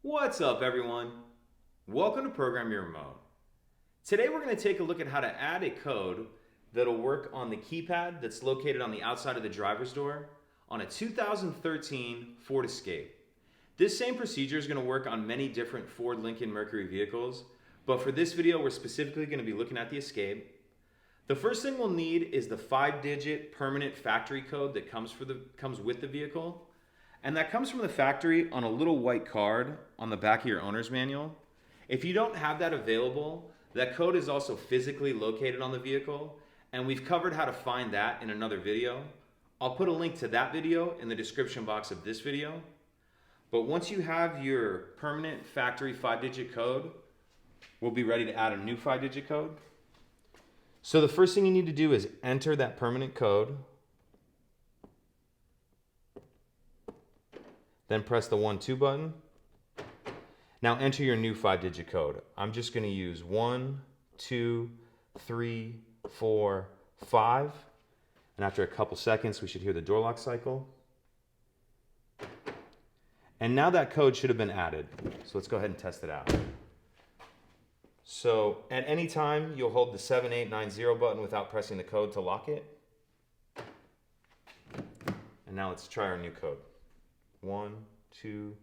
What's up, everyone? Welcome to Program Your Remote. Today we're going to take a look at how to add a code that'll work on the keypad that's located on the outside of the driver's door on a 2013 Ford Escape. This same procedure is going to work on many different Ford Lincoln Mercury vehicles, but for this video we're specifically going to be looking at the Escape. The first thing we'll need is the 5-digit permanent factory code that comes with the vehicle. And that comes from the factory on a little white card on the back of your owner's manual. If you don't have that available, that code is also physically located on the vehicle, and we've covered how to find that in another video. I'll put a link to that video in the description box of this video. But once you have your permanent factory 5-digit code, we'll be ready to add a new 5-digit code. So the first thing you need to do is enter that permanent code. Then press the 1-2 button. Now enter your new 5-digit code. I'm just going to use 1, 2, 3, 4, 5. And after a couple seconds, we should hear the door lock cycle. And now that code should have been added. So let's go ahead and test it out. So at any time, you'll hold the 7890 button without pressing the code to lock it. And now let's try our new code. 1, 2,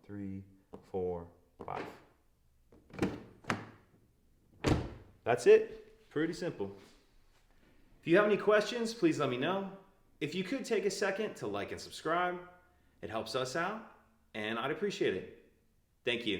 3, 4, 5. That's it. Pretty simple. If you have any questions, please let me know. If you could take a second to like and subscribe, it helps us out, and I'd appreciate it. Thank you.